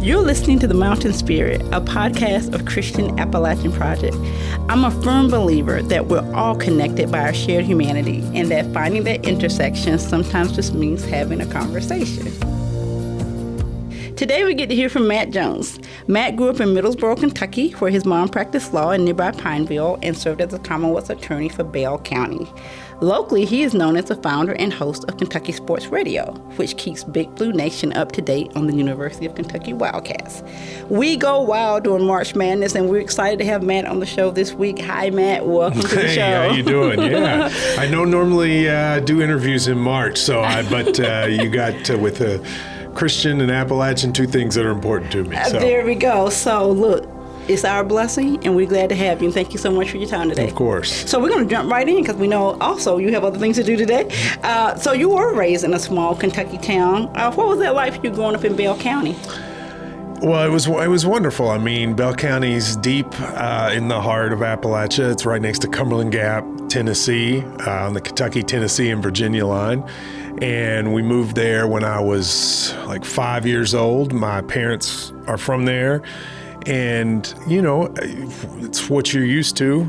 You're listening to The Mountain Spirit, a podcast of Christian Appalachian Project. I'm a firm believer that we're all connected by our shared humanity and that finding that intersection sometimes just means having a conversation. Today we get to hear from Matt Jones. Matt grew up in Middlesboro, Kentucky, where his mom practiced law in nearby Pineville and served as a Commonwealth attorney for Bell County. Locally, he is known as the founder and host of Kentucky Sports Radio, which keeps Big Blue Nation up to date on the University of Kentucky Wildcats. We go wild during March Madness, and we're excited to have Matt on the show this week. Hi, Matt. Welcome to the show. Hey, how you doing? Yeah, I don't normally do interviews in March, but you got with a Christian and Appalachian, two things that are important to me. So. There we go. So, look. It's our blessing, and we're glad to have you. Thank you so much for your time today. Of course. So we're going to jump right in because we know also you have other things to do today. So you were raised in a small Kentucky town. What was that like for you growing up in Bell County? Well, it was wonderful. I mean, Bell County's deep in the heart of Appalachia. It's right next to Cumberland Gap, Tennessee, on the Kentucky, Tennessee, and Virginia line. And we moved there when I was like 5 years old. My parents are from there. And, you know, it's what you're used to.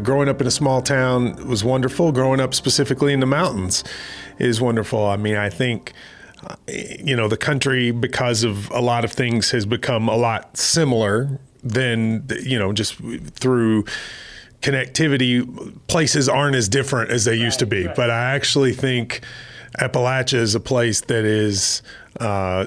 Growing up in a small town was wonderful. Growing up specifically in the mountains is wonderful. I mean, I think, the country, because of a lot of things, has become a lot similar than, just through connectivity. Places aren't as different as they used to be. Right. But I actually think Appalachia is a place that is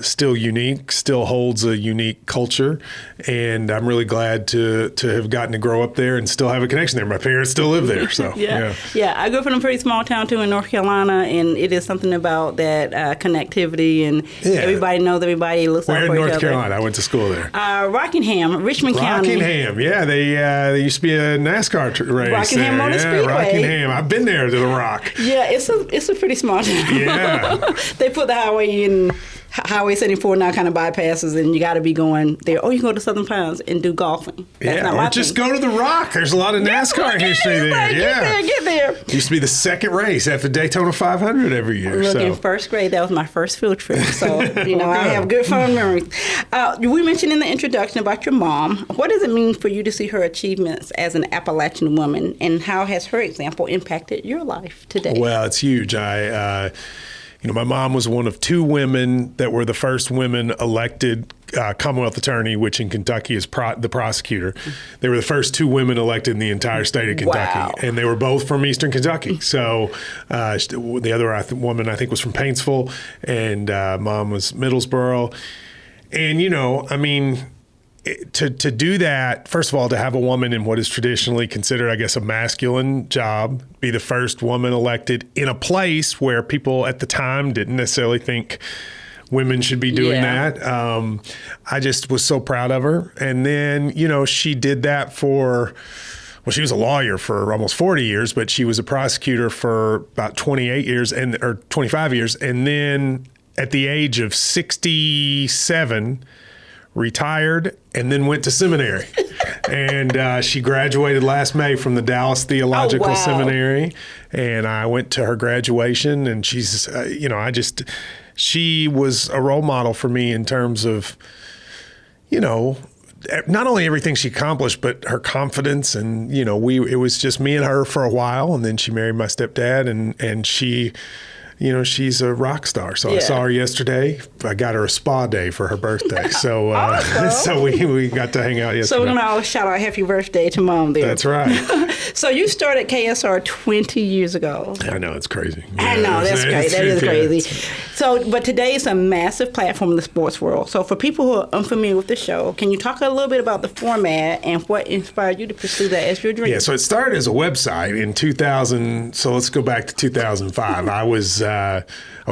still unique, still holds a unique culture, and I'm really glad to have gotten to grow up there and still have a connection there. My parents still live there, so yeah. I grew up in a pretty small town too in North Carolina, and it is something about that connectivity, and everybody knows everybody. Looks out for each other. Where in North Carolina? I went to school there. Rockingham, Richmond County. Rockingham, yeah. They used to be a NASCAR race. Rockingham Motor Speedway. Rockingham. I've been there to the Rock. Yeah, it's a pretty small town. Yeah. They put the highway in. Highway 74 now kind of bypasses, and you got to be going there. Or you can go to Southern Pines and do golfing. Or just go to the Rock. There's a lot of NASCAR history there. Get there. Used to be the second race after Daytona 500 every year. Look, in first grade, that was my first field trip. So, I have good fun memories. We mentioned in the introduction about your mom. What does it mean for you to see her achievements as an Appalachian woman, and how has her example impacted your life today? Well, it's huge. My mom was one of two women that were the first women elected Commonwealth attorney, which in Kentucky is the prosecutor. They were the first two women elected in the entire state of Kentucky. Wow. And they were both from Eastern Kentucky. So the other woman, I think, was from Paintsville, and mom was Middlesboro. And, to do that, first of all, to have a woman in what is traditionally considered, I guess, a masculine job, be the first woman elected in a place where people at the time didn't necessarily think women should be doing that. I just was so proud of her. And then, she did that she was a lawyer for almost 40 years, but she was a prosecutor for about 28 years or 25 years. And then at the age of 67, retired, and then went to seminary. And she graduated last May from the Dallas Theological Seminary. And I went to her graduation, and she's, she was a role model for me in terms of, not only everything she accomplished, but her confidence. And, it was just me and her for a while. And then she married my stepdad, and she, she's a rock star. So I saw her yesterday. I got her a spa day for her birthday. So so we got to hang out yesterday. So we're going to all shout out happy birthday to Mom there. That's right. So you started KSR 20 years ago. I know, it's crazy. I know, that's crazy. That is crazy. So, but today is a massive platform in the sports world. So for people who are unfamiliar with the show, can you talk a little bit about the format and what inspired you to pursue that as your dream? Yeah, so it started as a website in 2000. So let's go back to 2005. I was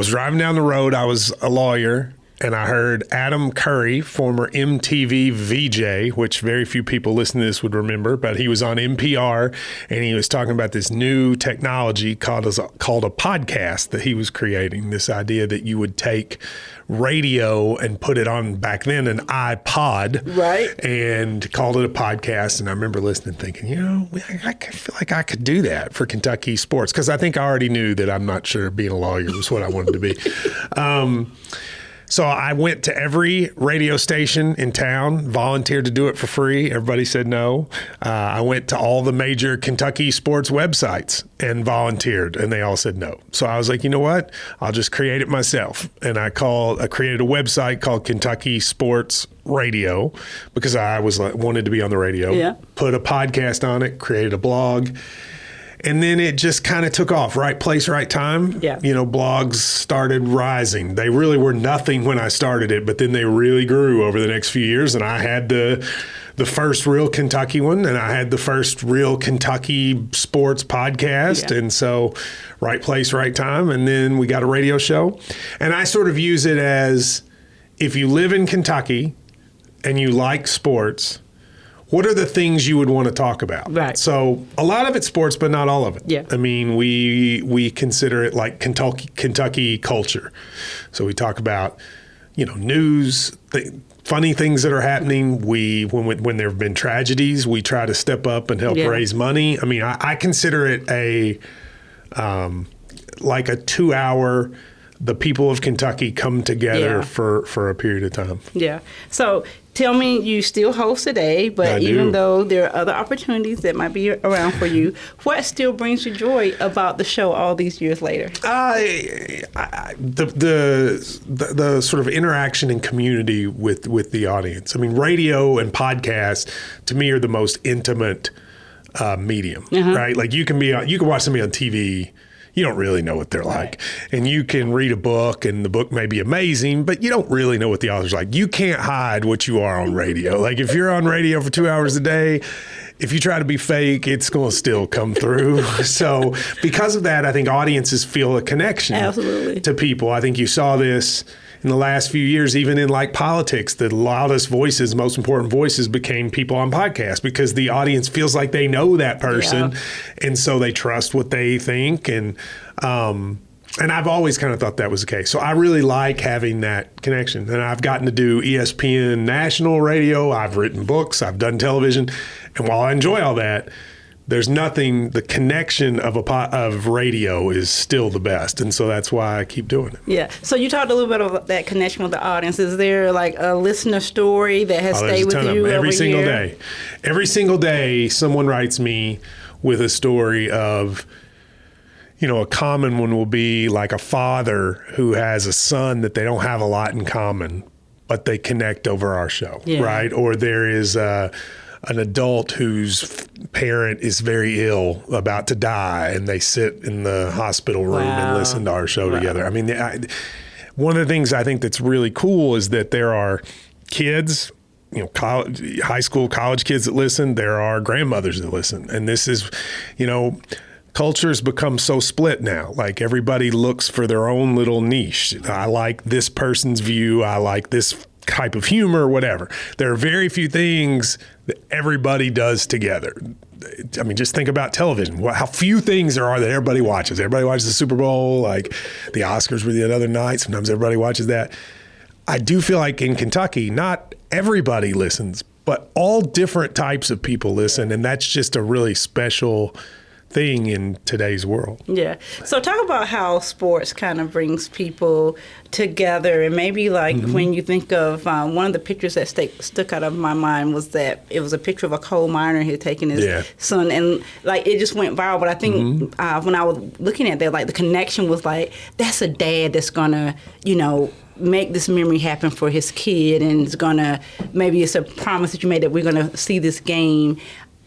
driving down the road. I was a lawyer, and I heard Adam Curry, former MTV VJ, which very few people listening to this would remember, but he was on NPR, and he was talking about this new technology called a podcast that he was creating. This idea that you would take radio and put it on, back then, an iPod, right, and called it a podcast. And I remember listening, thinking, I feel like I could do that for Kentucky sports, because I think I already knew that I'm not sure being a lawyer was what I wanted to be. So I went to every radio station in town, volunteered to do it for free. Everybody said no. I went to all the major Kentucky sports websites and volunteered, and they all said no. So I was like, you know what? I'll just create it myself. And I created a website called Kentucky Sports Radio because I wanted to be on the radio. Yeah. Put a podcast on it, created a blog. And then it just kind of took off. Right place, right time. Yeah. Blogs started rising. They really were nothing when I started it, but then they really grew over the next few years. And I had the first real Kentucky one, and I had the first real Kentucky sports podcast. Yeah. And so right place, right time. And then we got a radio show. And I sort of use it as, if you live in Kentucky and you like sports, what are the things you would want to talk about? Right. So a lot of it's sports, but not all of it. Yeah. I mean, we consider it like Kentucky culture. So we talk about, news, funny things that are happening. When there have been tragedies, we try to step up and help raise money. I mean, I consider it like a 2-hour. The people of Kentucky come together for a period of time. Yeah. So tell me, you still host today, but even though there are other opportunities that might be around for you, what still brings you joy about the show all these years later? The sort of interaction and community with the audience. I mean, radio and podcast to me are the most intimate medium, right? Like you can watch somebody on TV. You don't really know what they're like. And you can read a book and the book may be amazing, but you don't really know what the author's like. You can't hide what you are on radio. Like if you're on radio for 2 hours a day, if you try to be fake, it's going to still come through. So because of that, I think audiences feel a connection to people. I think you saw this in the last few years, even in like politics, the loudest voices, most important voices became people on podcasts because the audience feels like they know that person. Yeah. And so they trust what they think. And I've always kind of thought that was the case. So I really like having that connection. And I've gotten to do ESPN national radio. I've written books. I've done television. And while I enjoy all that, there's nothing, the connection of radio is still the best. And so that's why I keep doing it. Yeah. So you talked a little bit about that connection with the audience. Is there like a listener story that has stayed with you every single day? Every single day, someone writes me with a story of, a common one will be like a father who has a son that they don't have a lot in common, but they connect over our show, right? Or there is an adult whose parent is very ill, about to die, and they sit in the hospital room and listen to our show together. I mean, one of the things I think that's really cool is that there are kids, high school, college kids that listen. There are grandmothers that listen. And this is, culture's become so split now. Like everybody looks for their own little niche. I like this person's view. I like this type of humor, whatever. There are very few things that everybody does together. I mean, just think about television. How few things there are that everybody watches. Everybody watches the Super Bowl, like the Oscars were the other night. Sometimes everybody watches that. I do feel like in Kentucky, not everybody listens, but all different types of people listen. And that's just a really special thing in today's world. Yeah. So talk about how sports kind of brings people together, and maybe like when you think of one of the pictures that stuck out of my mind was that it was a picture of a coal miner who had taken his son, and like it just went viral. But I think when I was looking at that, like the connection was like, that's a dad that's gonna, make this memory happen for his kid, and maybe it's a promise that you made that we're gonna see this game.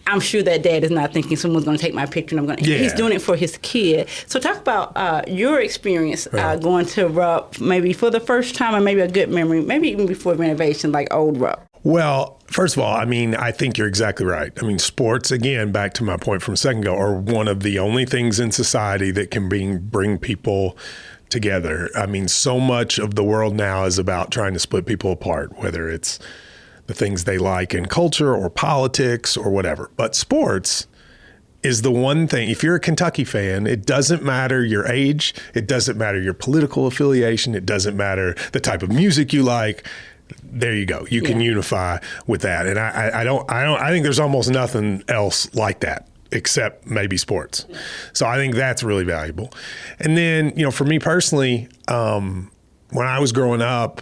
I'm sure that dad is not thinking someone's going to take my picture and he's doing it for his kid. So talk about your experience going to Rupp, maybe for the first time, or maybe a good memory, maybe even before renovation, like old Rupp. Well, first of all, I mean, I think you're exactly right. I mean, sports, again, back to my point from a second ago, are one of the only things in society that can bring people together. I mean, so much of the world now is about trying to split people apart, whether it's the things they like in culture or politics or whatever. But sports is the one thing, if you're a Kentucky fan, it doesn't matter your age, it doesn't matter your political affiliation, it doesn't matter the type of music you like. There you go. You can unify with that. And I think there's almost nothing else like that except maybe sports. So I think that's really valuable. And then, for me personally, when I was growing up,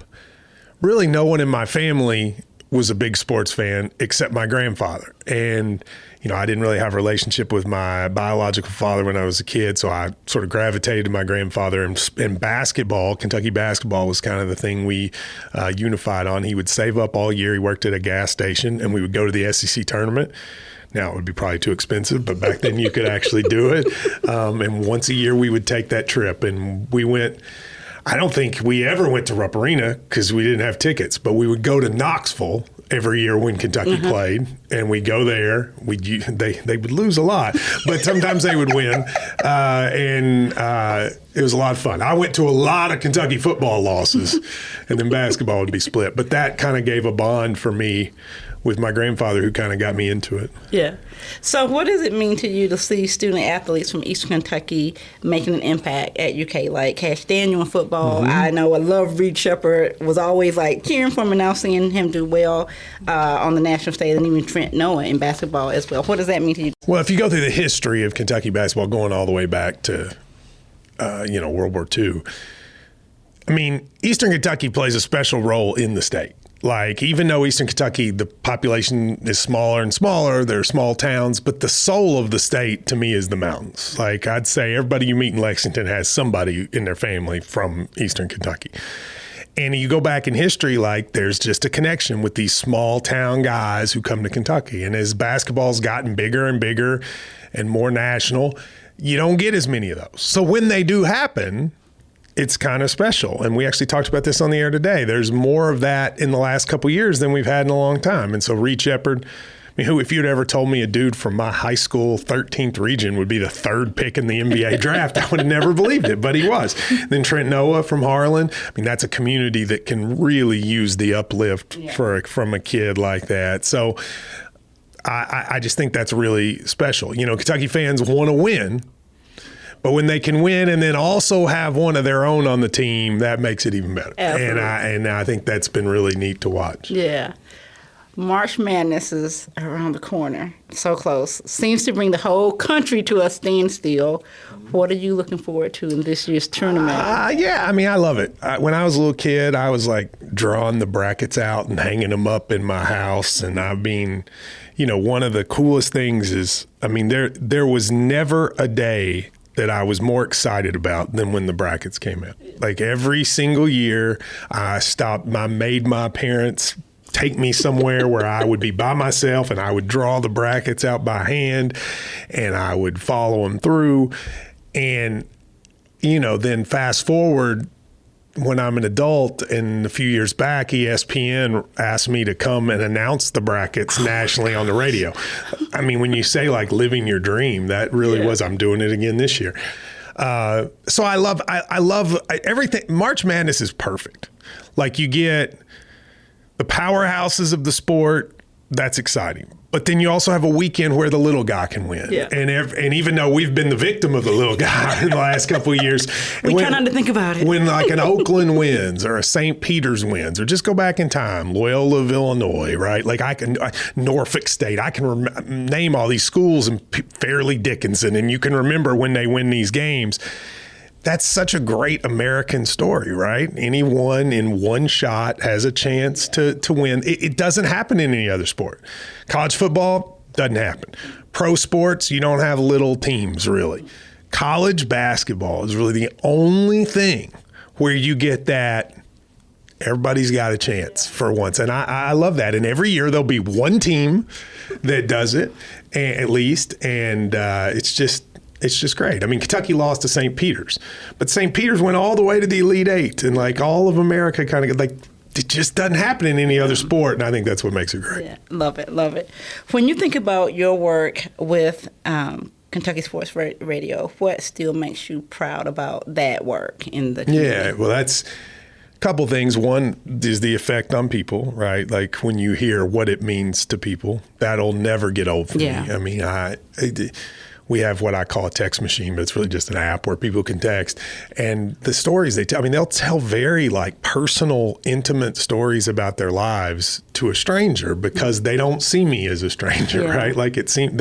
really no one in my family was a big sports fan except my grandfather. And, I didn't really have a relationship with my biological father when I was a kid, so I sort of gravitated to my grandfather. And basketball, Kentucky basketball, was kind of the thing we unified on. He would save up all year. He worked at a gas station, and we would go to the SEC tournament. Now, it would be probably too expensive, but back then you could actually do it. And once a year we would take that trip, and we went. I don't think we ever went to Rupp Arena because we didn't have tickets, but we would go to Knoxville every year when Kentucky played, and we'd go there. They would lose a lot, but sometimes they would win, and it was a lot of fun. I went to a lot of Kentucky football losses, and then basketball would be split. But that kind of gave a bond for me with my grandfather, who kind of got me into it. Yeah. So what does it mean to you to see student athletes from Eastern Kentucky making an impact at UK? Like Cash Daniel in football, I know I love Reed Shepherd, was always like cheering for him, and now seeing him do well on the national stage, and even Trent Noah in basketball as well. What does that mean to you? Well, if you go through the history of Kentucky basketball, going all the way back to, World War II, I mean, Eastern Kentucky plays a special role in the state. Like, even though Eastern Kentucky, the population is smaller and smaller, they're small towns, but the soul of the state to me is the mountains. Like, I'd say everybody you meet in Lexington has somebody in their family from Eastern Kentucky. And you go back in history, like, there's just a connection with these small town guys who come to Kentucky. And as basketball's gotten bigger and bigger and more national, you don't get as many of those. So when they do happen, it's kind of special. And we actually talked about this on the air today. There's more of that in the last couple of years than we've had in a long time. And so Reed Shepherd, if you'd ever told me a dude from my high school 13th region would be the third pick in the NBA draft, I would have never believed it, but he was. Then Trent Noah from Harlan. That's a community that can really use the uplift from a kid like that. So I just think that's really special. Kentucky fans want to win, but when they can win and then also have one of their own on the team, that makes it even better. Absolutely. And I think that's been really neat to watch. Yeah. March Madness is around the corner. So close. Seems to bring the whole country to a standstill. What are you looking forward to in this year's tournament? I love it. When I was a little kid, I was like drawing the brackets out and hanging them up in my house. And one of the coolest things is, there was never a day that I was more excited about than when the brackets came out. Like every single year, I made my parents take me somewhere where I would be by myself, and I would draw the brackets out by hand, and I would follow them through. And, then fast forward, when I'm an adult, and a few years back, ESPN asked me to come and announce the brackets nationally on the radio. When you say like living your dream, that really was. I'm doing it again this year. So I love everything. March Madness is perfect. Like, you get the powerhouses of the sport. That's exciting. But then you also have a weekend where the little guy can win. Yeah. And even though we've been the victim of the little guy in the last couple of years. We try not to think about it. When like an Oakland wins or a St. Peter's wins, or just go back in time, Loyola of Illinois, right? Like Norfolk State, I can name all these schools and Fairleigh Dickinson, and you can remember when they win these games. That's such a great American story, right? Anyone in one shot has a chance to win. It doesn't happen in any other sport. College football doesn't happen. Pro sports, you don't have little teams, really. College basketball is really the only thing where you get that everybody's got a chance for once. And I love that. And every year there'll be one team that does it, at least. And it's just great. Kentucky lost to St. Peter's, but St. Peter's went all the way to the Elite Eight, and like all of America kind of like, it just doesn't happen in any other sport, and I think that's what makes it great. Yeah, love it. When you think about your work with Kentucky Sports Radio, what still makes you proud about that work in the community? Yeah, well, that's a couple things. One is the effect on people, right? Like when you hear what it means to people, that'll never get old for me. We have what I call a text machine, but it's really just an app where people can text. And the stories they tell, they'll tell very like personal, intimate stories about their lives to a stranger because they don't see me as a stranger, right? Like it seems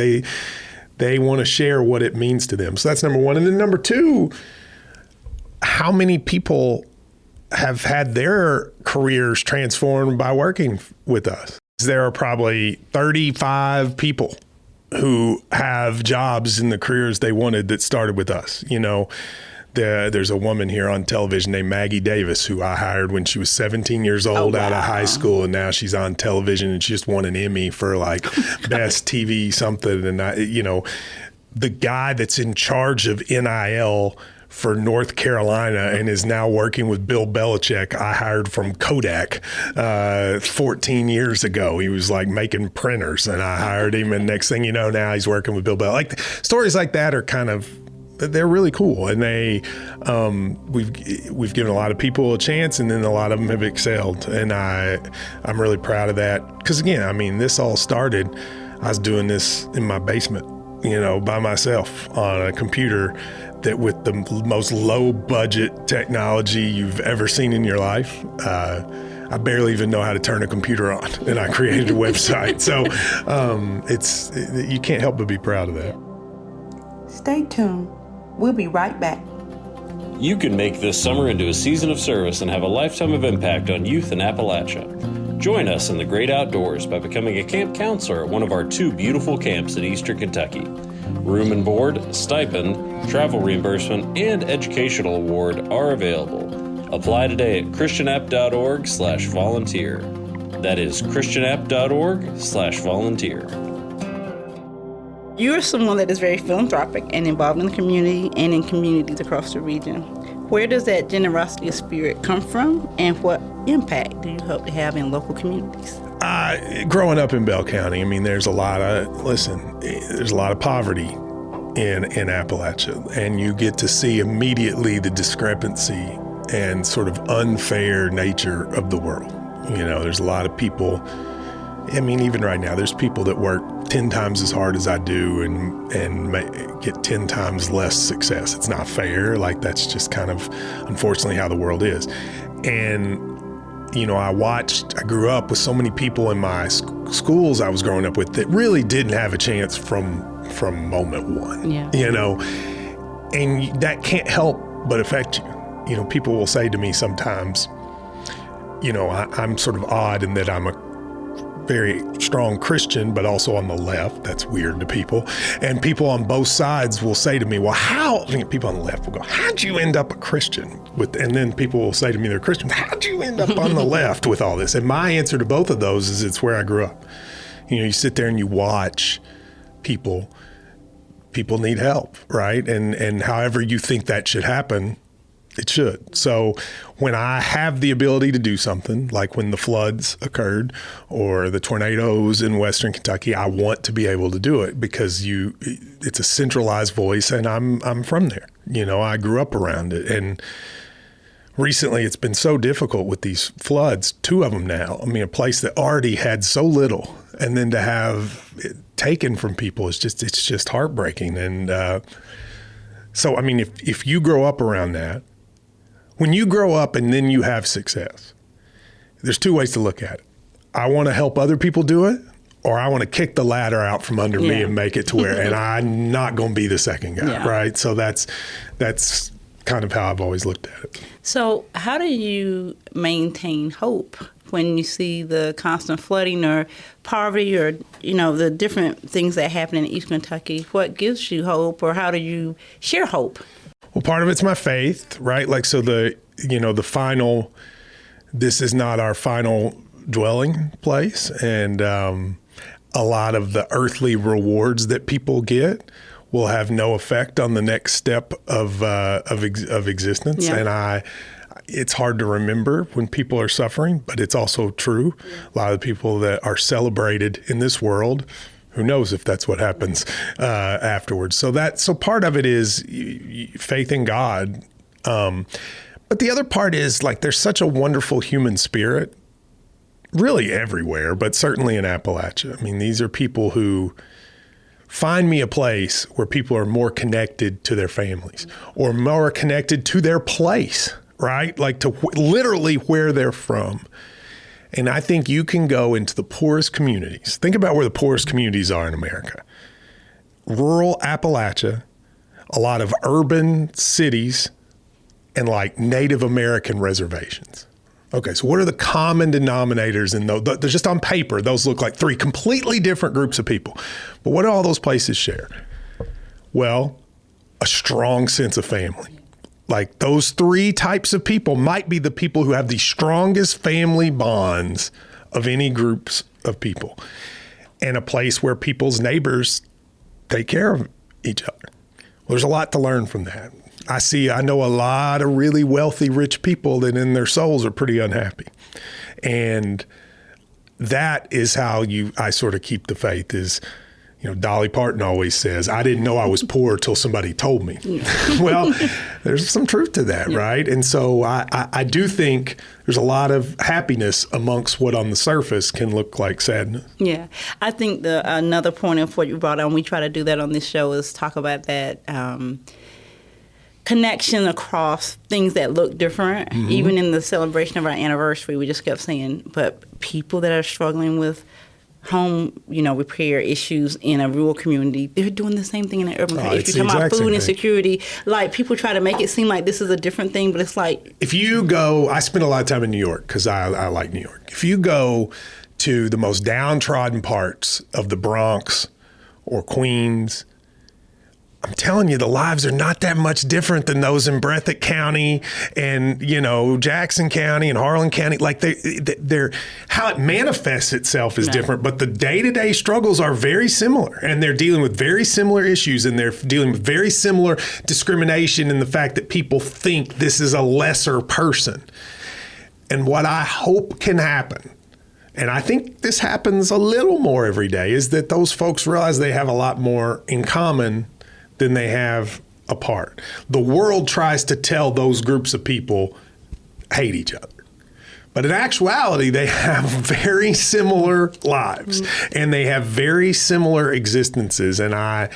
they want to share what it means to them. So that's number one. And then number two, how many people have had their careers transformed by working with us. There are probably 35 people who have jobs in the careers they wanted that started with us. There's a woman here on television named Maggie Davis who I hired when she was 17 years old out of high school, and now she's on television and she just won an Emmy for like best TV something. And the guy that's in charge of NIL for North Carolina and is now working with Bill Belichick, I hired from Kodak 14 years ago. He was like making printers and I hired him, and next thing you know, now he's working with Bill Belichick. Like, stories like that are they're really cool, and we've given a lot of people a chance, and then a lot of them have excelled, and I'm really proud of that. Because again, this all started, I was doing this in my basement, by myself on a computer that with the most low budget technology you've ever seen in your life. I barely even know how to turn a computer on, and I created a website. So you can't help but be proud of that. Stay tuned. We'll be right back. You can make this summer into a season of service and have a lifetime of impact on youth in Appalachia. Join us in the great outdoors by becoming a camp counselor at one of our 2 beautiful camps in Eastern Kentucky. Room and board, stipend, travel reimbursement, and educational award are available. Apply today at christianapp.org/volunteer. That is christianapp.org/volunteer. You're someone that is very philanthropic and involved in the community and in communities across the region. Where does that generosity of spirit come from, and what impact do you hope to have in local communities? Growing up in Bell County, there's a lot of poverty in Appalachia, and you get to see immediately the discrepancy and sort of unfair nature of the world. There's a lot of people, even right now, there's people that work 10 times as hard as I do and get 10 times less success. It's not fair. Like, that's just kind of unfortunately how the world is. And I grew up with so many people in my schools I was growing up with that really didn't have a chance from moment one. Yeah. And that can't help but affect you. People will say to me sometimes, I'm sort of odd in that I'm a very strong Christian, but also on the left. That's weird to people. And people on both sides will say to me, well, people on the left will go, how'd you end up a Christian? And then people will say to me, they're Christians, how'd you end up on the left with all this? And my answer to both of those is it's where I grew up. You sit there and you watch people need help, right? And however you think that should happen, it should. So when I have the ability to do something, like when the floods occurred or the tornadoes in Western Kentucky, I want to be able to do it because it's a centralized voice, and I'm from there. I grew up around it. And recently it's been so difficult with these floods, 2 of them now. A place that already had so little, and then to have it taken from people it's just heartbreaking. And so if you grow up around that, when you grow up and then you have success, there's 2 ways to look at it. I want to help other people do it, or I want to kick the ladder out from under me and make it to where, and I'm not going to be the second guy, right? So that's kind of how I've always looked at it. So how do you maintain hope when you see the constant flooding or poverty or, the different things that happen in East Kentucky? What gives you hope, or how do you share hope? Well, part of it's my faith, right? Like, so this is not our final dwelling place. And a lot of the earthly rewards that people get will have no effect on the next step of existence. Yeah. And it's hard to remember when people are suffering, but it's also true. Yeah. A lot of the people that are celebrated in this world, who knows if that's what happens afterwards. So part of it is faith in God. But the other part is, like, there's such a wonderful human spirit really everywhere, but certainly in Appalachia. These are people who find me a place where people are more connected to their families or more connected to their place, right? Like to literally where they're from. And I think you can go into the poorest communities. Think about where the poorest communities are in America. Rural Appalachia, a lot of urban cities, and like Native American reservations. Okay, so what are the common denominators in those? They're just on paper, those look like three completely different groups of people. But what do all those places share? Well, a strong sense of family. Like those three types of people might be the people who have the strongest family bonds of any groups of people, and a place where people's neighbors take care of each other. Well, there's a lot to learn from that. I know a lot of really wealthy, rich people that in their souls are pretty unhappy. And that is how I sort of keep the faith is, Dolly Parton always says, I didn't know I was poor till somebody told me. Well, there's some truth to that, right? And so I do think there's a lot of happiness amongst what on the surface can look like sadness. Yeah. I think another point of what you brought on, we try to do that on this show, is talk about that connection across things that look different. Mm-hmm. Even in the celebration of our anniversary, we just kept saying, but people that are struggling with home, repair issues in a rural community, they're doing the same thing in an urban community. If you're talking about food insecurity, like people try to make it seem like this is a different thing, but it's like... If you go, I spend a lot of time in New York because I like New York. If you go to the most downtrodden parts of the Bronx or Queens, I'm telling you, the lives are not that much different than those in Breathitt County and, Jackson County and Harlan County. Like they're how it manifests itself is different, but the day-to-day struggles are very similar, and they're dealing with very similar issues, and they're dealing with very similar discrimination and the fact that people think this is a lesser person. And what I hope can happen, and I think this happens a little more every day, is that those folks realize they have a lot more in common than they have apart. The world tries to tell those groups of people hate each other. But in actuality, they have very similar lives, and they have very similar existences. And I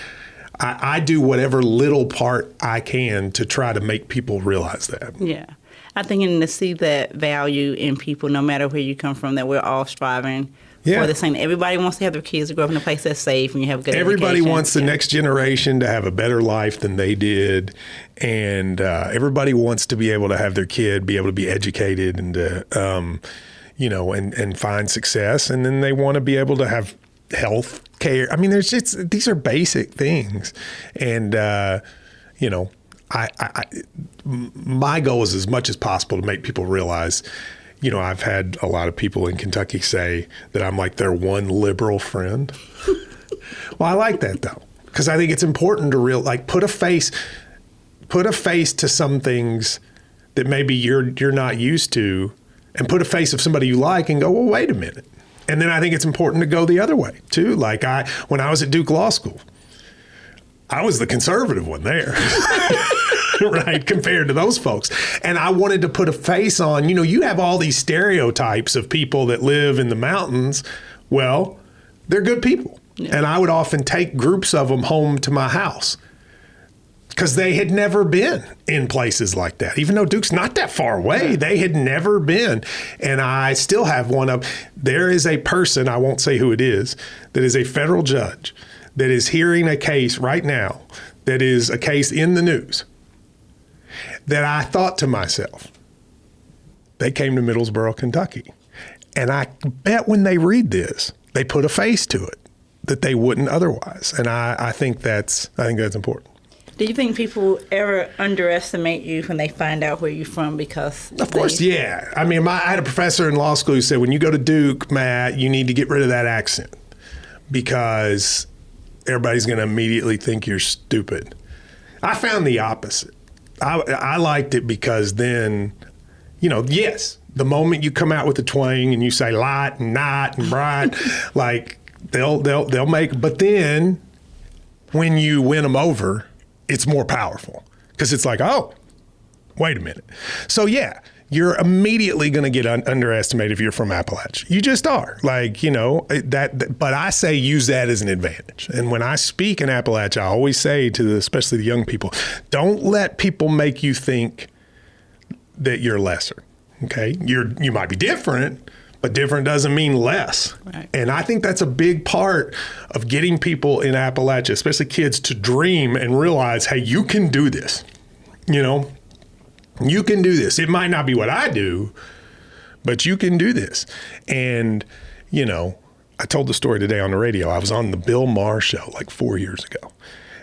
do whatever little part I can to try to make people realize that. Yeah. I think to see that value in people, no matter where you come from, that we're all striving for the same. Everybody wants to have their kids to grow up in a place that's safe and you have a good Everybody education. wants the next generation to have a better life than they did. And everybody wants to be able to have their kid be able to be educated and to, and find success. And then they want to be able to have health care. I mean, these are basic things. And, my goal is as much as possible to make people realize, I've had a lot of people in Kentucky say that I'm like their one liberal friend. Well, I like that though, because I think it's important to put a face to some things that maybe you're not used to, and put a face of somebody you like and go, well, wait a minute. And then I think it's important to go the other way too. Like when I was at Duke Law School, I was the conservative one there. Right, compared to those folks. And I wanted to put a face on, you have all these stereotypes of people that live in the mountains. Well, they're good people. Yeah. And I would often take groups of them home to my house because they had never been in places like that. Even though Duke's not that far away, they had never been. And I still have one of, there is a person, I won't say who it is, that is a federal judge that is hearing a case right now that is a case in the news that I thought to myself, they came to Middlesboro, Kentucky. And I bet when they read this, they put a face to it that they wouldn't otherwise. And I think that's important. Do you think people ever underestimate you when they find out where you're from? Because of course, yeah. I mean, I had a professor in law school who said, when you go to Duke, Matt, you need to get rid of that accent because everybody's going to immediately think you're stupid. I found the opposite. I liked it because then, yes, the moment you come out with the twang and you say light and not and bright, like they'll make, but then when you win them over, it's more powerful because it's like, oh, wait a minute. So yeah, you're immediately going to get underestimated if you're from Appalachia. You just are. Like, but I say use that as an advantage. And when I speak in Appalachia, I always say to especially the young people, don't let people make you think that you're lesser. Okay? You might be different, but different doesn't mean less. Right. And I think that's a big part of getting people in Appalachia, especially kids, to dream and realize, hey, you can do this. You can do this. It might not be what I do, but you can do this. And, you know, I told the story today on the radio. I was on the Bill Maher show like 4 years ago,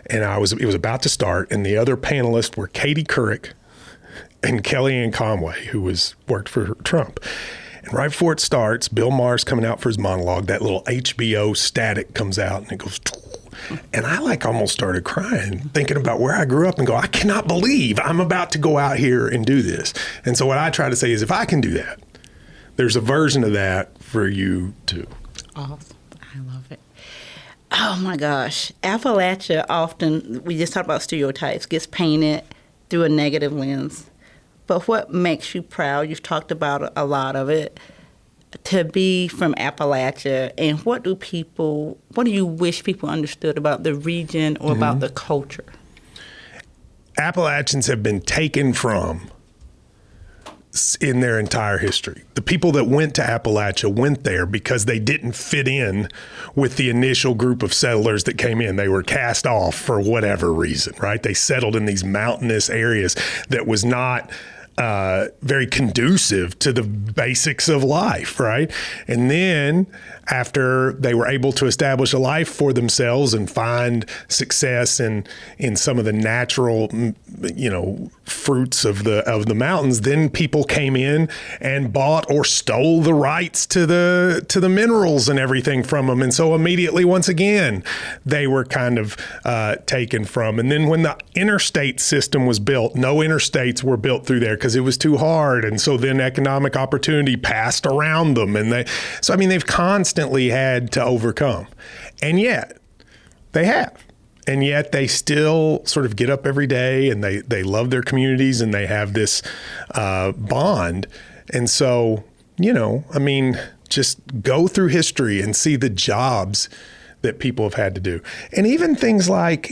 and it was about to start, and the other panelists were Katie Couric and Kellyanne Conway, who worked for Trump. And right before it starts, Bill Maher's coming out for his monologue. That little HBO static comes out, and it goes, and I like almost started crying, thinking about where I grew up and go, I cannot believe I'm about to go out here and do this. And so what I try to say is, if I can do that, there's a version of that for you too. Awesome. I love it. Oh my gosh. Appalachia often, we just talked about stereotypes, gets painted through a negative lens. But what makes you proud? You've talked about a lot of it. To be from Appalachia, and what do you wish people understood about the region or about the culture? Appalachians have been taken from in their entire history. The people that went to Appalachia went there because they didn't fit in with the initial group of settlers that came in. They were cast off for whatever reason, right? They settled in these mountainous areas that was not very conducive to the basics of life, right? And then after they were able to establish a life for themselves and find success in some of the natural, fruits of the mountains, then people came in and bought or stole the rights to the minerals and everything from them. And so immediately, once again, they were kind of taken from. And then when the interstate system was built, no interstates were built through there because it was too hard. And so then economic opportunity passed around them. And they've constantly had to overcome. And yet they have. And yet they still sort of get up every day and they love their communities and they have this bond. And so, just go through history and see the jobs that people have had to do. And even things like,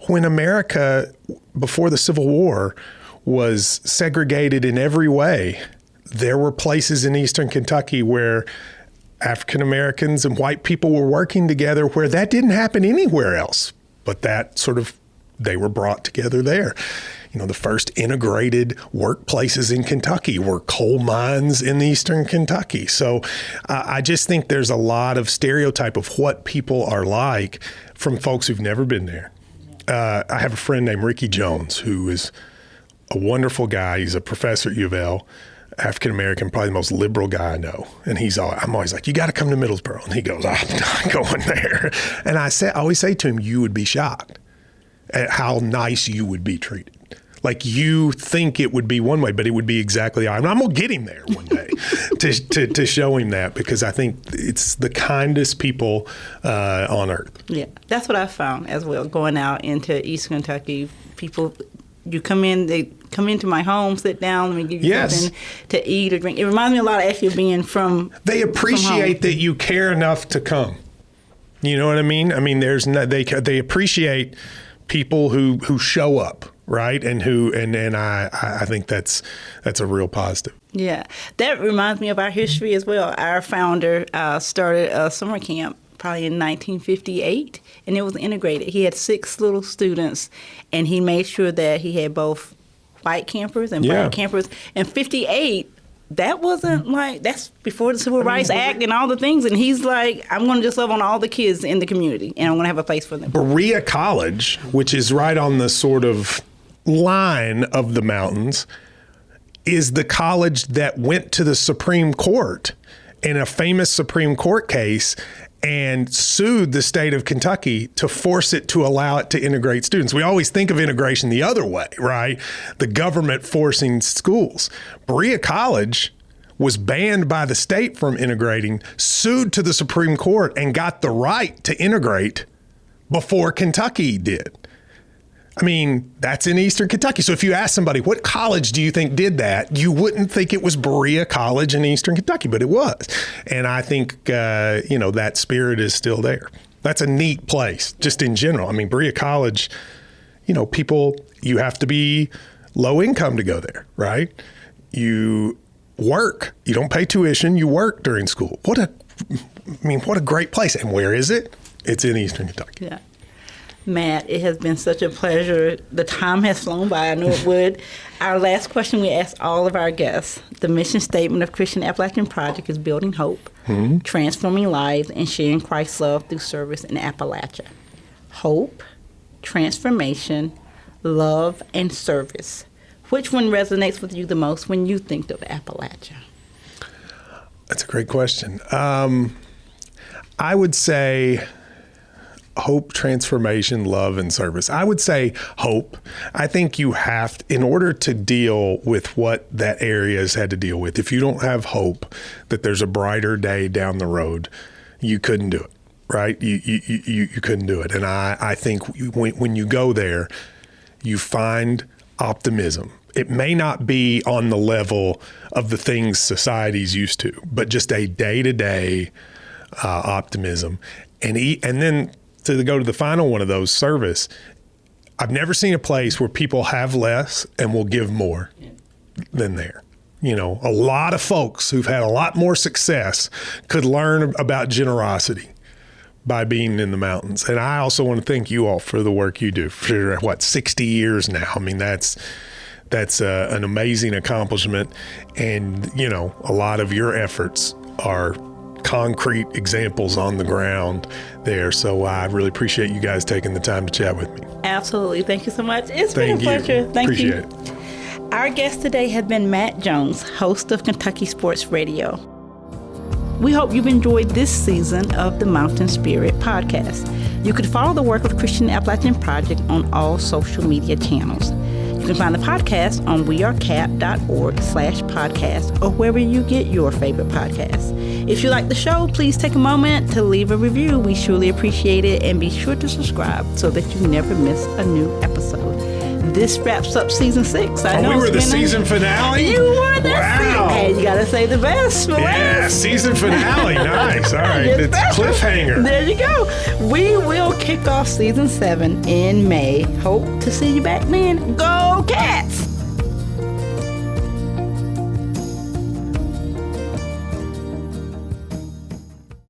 when America, before the Civil War, was segregated in every way, there were places in Eastern Kentucky where African Americans and white people were working together where that didn't happen anywhere else. But they were brought together there. The first integrated workplaces in Kentucky were coal mines in Eastern Kentucky. So I just think there's a lot of stereotype of what people are like from folks who've never been there. I have a friend named Ricky Jones, who is a wonderful guy. He's a professor at U of L, African-American, probably the most liberal guy I know. And I'm always like, you got to come to Middlesboro. And he goes, I'm not going there. And I always say to him, you would be shocked at how nice you would be treated. Like, you think it would be one way, but it would be exactly I'm going to get him there one day to show him that, because I think it's the kindest people on earth. Yeah, that's what I found as well. Going out into East Kentucky, people, you come in, they come into my home, sit down, let me give you something to eat or drink. It reminds me a lot of actually being from They appreciate that you care enough to come. You know what I mean? I mean, they appreciate people who show up. Right. And I think that's a real positive. Yeah, that reminds me of our history as well. Our founder started a summer camp probably in 1958, and it was integrated. He had 6 little students, and he made sure that he had both white campers and black campers. And 58, that wasn't that's before the Civil Rights Act and all the things. And he's like, I'm going to just love on all the kids in the community, and I'm going to have a place for them. Berea College, which is right on the sort of line of the mountains, is the college that went to the Supreme Court in a famous Supreme Court case and sued the state of Kentucky to force it to allow it to integrate students. We always think of integration the other way, right? The government forcing schools. Berea College was banned by the state from integrating, sued to the Supreme Court, and got the right to integrate before Kentucky did. I mean, that's in Eastern Kentucky. So if you ask somebody, what college do you think did that? You wouldn't think it was Berea College in Eastern Kentucky, but it was. And I think, that spirit is still there. That's a neat place, just in general. I mean, Berea College, people, you have to be low income to go there, right? You work. You don't pay tuition. You work during school. What a great place. And where is it? It's in Eastern Kentucky. Yeah. Matt, it has been such a pleasure. The time has flown by. I knew it would. Our last question we ask all of our guests. The mission statement of Christian Appalachian Project is building hope, transforming lives, and sharing Christ's love through service in Appalachia. Hope, transformation, love, and service. Which one resonates with you the most when you think of Appalachia? That's a great question. I would say hope, transformation, love, and service. I would say hope. I think you have to, in order to deal with what that area has had to deal with, if you don't have hope that there's a brighter day down the road, you couldn't do it, right? You couldn't do it. And I think when you go there, you find optimism. It may not be on the level of the things society's used to, but just a day-to-day optimism. And then to go to the final one of those, service. I've never seen a place where people have less and will give more than there. You know, a lot of folks who've had a lot more success could learn about generosity by being in the mountains. And I also want to thank you all for the work you do for 60 years now. I mean, that's an amazing accomplishment. And, you know, a lot of your efforts are concrete examples on the ground there. So I really appreciate you guys taking the time to chat with me. Absolutely. Thank you so much. It's been a pleasure. Thank you. Appreciate it. Our guest today has been Matt Jones, host of Kentucky Sports Radio. We hope you've enjoyed this season of the Mountain Spirit podcast. You can follow the work of Christian Appalachian Project on all social media channels. You can find the podcast on wearecap.org/podcast or wherever you get your favorite podcasts. If you like the show, please take a moment to leave a review. We surely appreciate it, and be sure to subscribe so that you never miss a new episode. This wraps up season 6. I know we were the season finale? You were the Wow. Hey, you got to say the best for last. Season finale. Nice. All right. It's cliffhanger. There you go. We will kick off season 7 in May. Hope to see you back then. Go Cats!